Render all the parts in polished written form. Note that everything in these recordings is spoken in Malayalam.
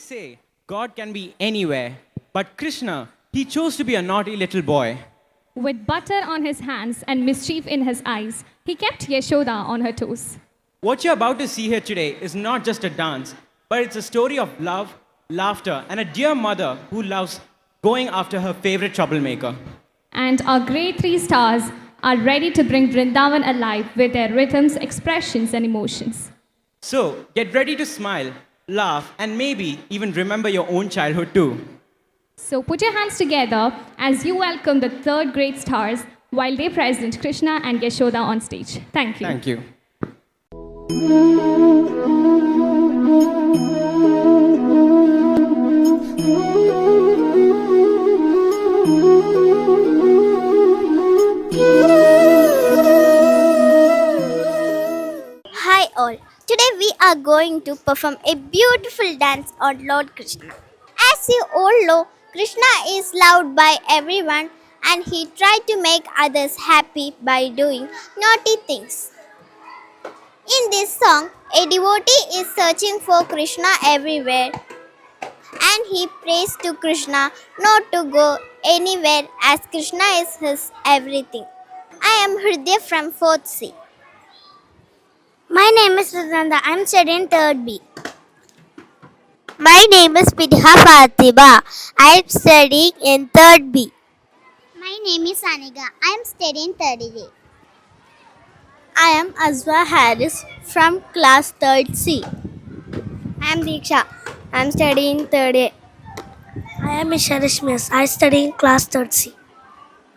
say God can be anywhere, but Krishna, he chose to be a naughty little boy. With butter on his hands and mischief in his eyes, he kept Yashoda on her toes. What you're about to see here today is not just a dance, but it's a story of love, laughter, and a dear mother who loves going after her favorite troublemaker. And our great three stars are ready to bring Vrindavan alive with their rhythms, expressions, and emotions. So, get ready to smile, laugh, and maybe even remember your own childhood too. So put your hands together as you welcome the third great stars while they present Krishna and Yashoda on stage. Thank you. Thank you. Hi all. Today we are going to perform a beautiful dance on Lord Krishna. As you all know, Krishna is loved by everyone and he tried to make others happy by doing naughty things. In this song, a devotee is searching for Krishna everywhere and he prays to Krishna not to go anywhere as Krishna is his everything. I am Hridya from 4th C. My name is Radhanda. I am studying 3rd B. My name is Pidha Fatima. I am studying in 3rd B. My name is Aniga. I am studying 3rd A. I am Azwa Harris from class 3rd C. I am Diksha. I am studying 3rd A. I am Isha Rashmias. I study in class 3rd C.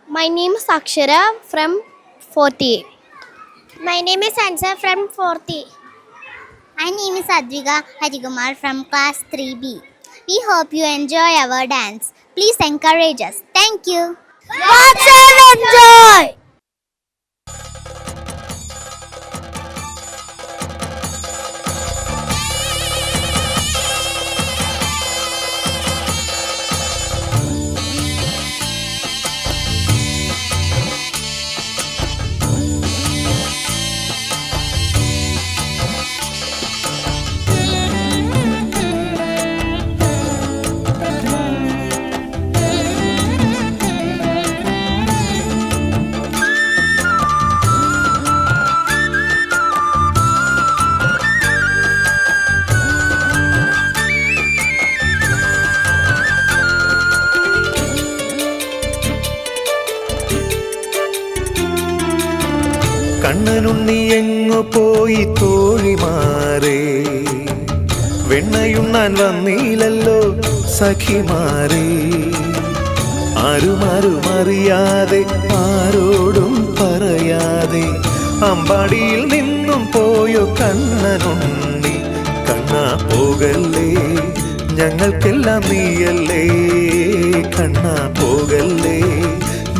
My name is Akshara from 4th A. My name is Ansa from 4th A. My name is Advika Harikumar from class 3B. We hope you enjoy our dance. Please encourage us. Thank you. Watch and enjoy! Kannanunni എങ്ങു പോയി തോഴിമാരേ വെണ്ണയുണ്ണാൻ വന്നീലല്ലോ സഖിമാരേ ആരുമാരുമറിയാതെ ആരോടും പറയാതെ അമ്പാടിയിൽ നിന്നും പോയോ കണ്ണനുണ്ണി കണ്ണാ പോകല്ലേ ഞങ്ങൾക്കെല്ലാം നീയല്ലേ കണ്ണാ പോകല്ലേ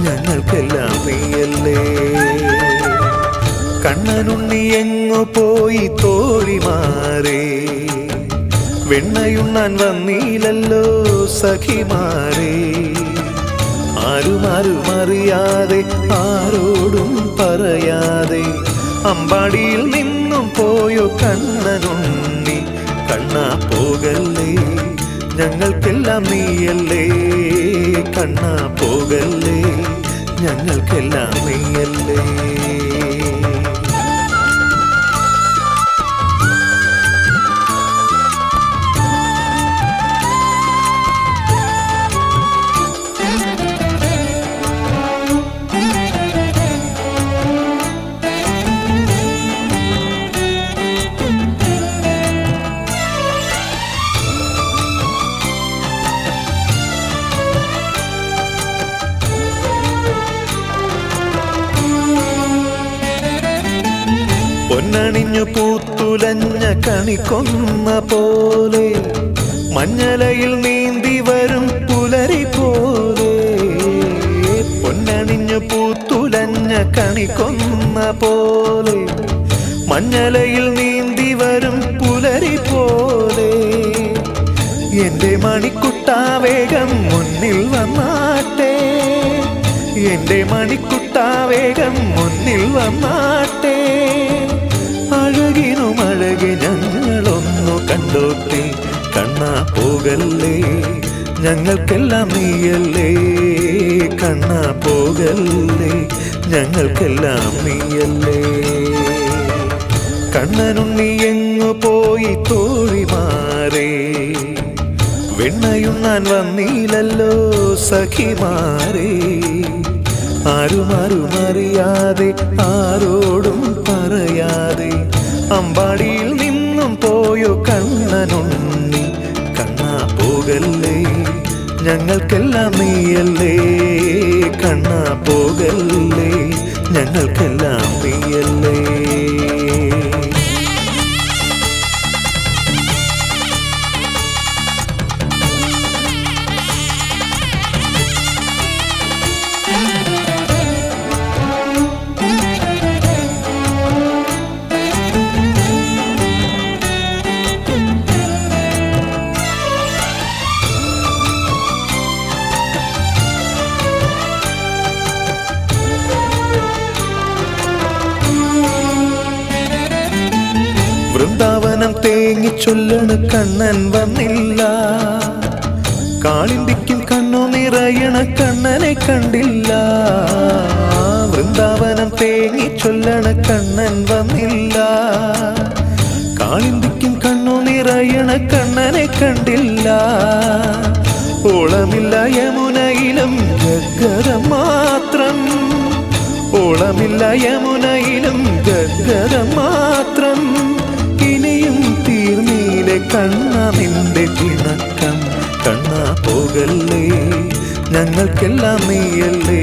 ഞങ്ങൾക്കെല്ലാം നീയല്ലേ കണ്ണനുണ്ണി എങ്ങു പോയി തോഴിമാരേ വെണ്ണയുണ്ണാൻ വന്നീലല്ലോ സഖിമാരേ ആരുമാരുമറിയാതെ ആരോടും പറയാതെ അമ്പാടിയിൽ നിന്നും പോയോ കണ്ണനുണ്ണി കണ്ണാ പോകല്ലേ ഞങ്ങൾക്കെല്ലാം നീയല്ലേ കണ്ണാ പോകല്ലേ ഞങ്ങൾക്കെല്ലാം നീയല്ലേ പൊന്നണിഞ്ഞു പൂത്തുലഞ്ഞ കണിക്കൊന്ന പോലെ മഞ്ഞലയിൽ നീന്തി വരും പുലരി പോലെ പൊന്നണിഞ്ഞു പൂത്തുലഞ്ഞ കണിക്കൊന്ന പോലെ മഞ്ഞലയിൽ നീന്തി വരും പുലരി പോലെ എന്റെ മണിക്കുട്ടാവേഗം മുന്നിൽ വന്നാട്ടെ എന്റെ മണിക്കുട്ടാവേഗം മുന്നിൽ വന്നാട്ടെ അഴകിനുമഴകി ഞങ്ങളൊന്നു കണ്ടോട്ടെ കണ്ണാ പോകല്ലേ ഞങ്ങൾക്കെല്ലാം നീയല്ലേ കണ്ണാ പോകല്ലേ ഞങ്ങൾക്കെല്ലാം നീയല്ലേ കണ്ണനുണ്ണി എങ്ങു പോയി തോഴിമാരേ വെണ്ണയുണ്ണാൻ വന്നീലല്ലോ സഖിമാരേ ആരുമാരും അറിയാതെ ആരോടും പറയാതെ അമ്പാടിയിൽ നിന്നും പോയോ കണ്ണനുണ്ണി കണ്ണാ പോകല്ലേ ഞങ്ങൾക്കെല്ലാം നീയല്ലേ കണ്ണാ പോകല്ലേ ഞങ്ങൾക്കെല്ലാം നീയല്ലേ വൃന്ദാവനം തേങ്ങിച്ചൊല്ലണ് കണ്ണൻ വന്നില്ല കാളിന്തിക്കും കണ്ണു നിറയണ കണ്ണനെ കണ്ടില്ല വൃന്ദാവനം തേങ്ങിച്ചൊല്ലണ കണ്ണൻ വന്നില്ല കാളിന്തിക്കും കണ്ണു നിറയണ കണ്ണനെ കണ്ടില്ല ഓളമില്ല യമുനയിലും ഗദ്ഗദം മാത്രം ഓളമില്ല യമുനയിലും ഗദ്ഗദം മാത്രം ഇനിയും തീർന്നീലെ കണ്ണാ നിന്റെ പിണക്കം കണ്ണാ പോകല്ലേ ഞങ്ങൾക്കെല്ലാം നീയല്ലേ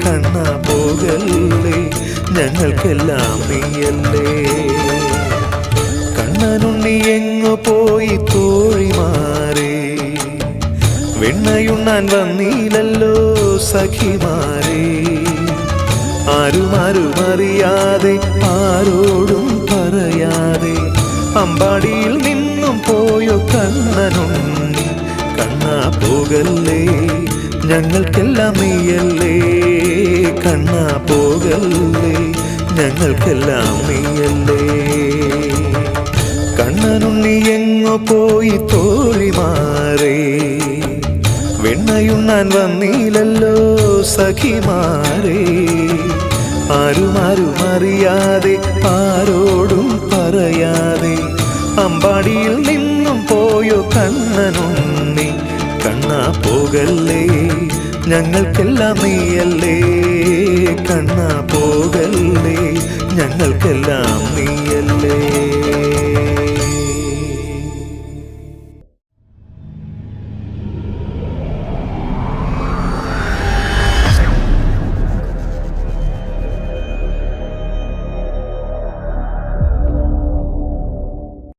കണ്ണാ പോകല്ലേ ഞങ്ങൾക്കെല്ലാം നീയല്ലേ കണ്ണനുണ്ണി എങ്ങു പോയി തോഴിമാരേ വെണ്ണയുണ്ണാൻ വന്നീലല്ലോ സഖിമാരേ ആരുമാരും അറിയാതെ ആരോടും പറയാതെ അമ്പാടിയിൽ നിന്നും പോയോ കണ്ണനുണ്ണി കണ്ണാ പോകല്ലേ ഞങ്ങൾക്കെല്ലാം നീയല്ലേ കണ്ണാ പോകല്ലേ ഞങ്ങൾക്കെല്ലാം നീയല്ലേ കണ്ണനുണ്ണി എങ്ങു പോയി തോഴിമാരേ വെണ്ണയുണ്ണാൻ വന്നീലല്ലോ സഖിമാരേ ആരുമാരും അറിയാതെ ആരോടും പറയാതെ അമ്പാടിയിൽ നിന്നും പോയോ കണ്ണനുണ്ണി കണ്ണാ പോകല്ലേ ഞങ്ങൾക്കെല്ലാം നീയല്ലേ കണ്ണാ പോകല്ലേ ഞങ്ങൾക്കെല്ലാം നീയല്ലേ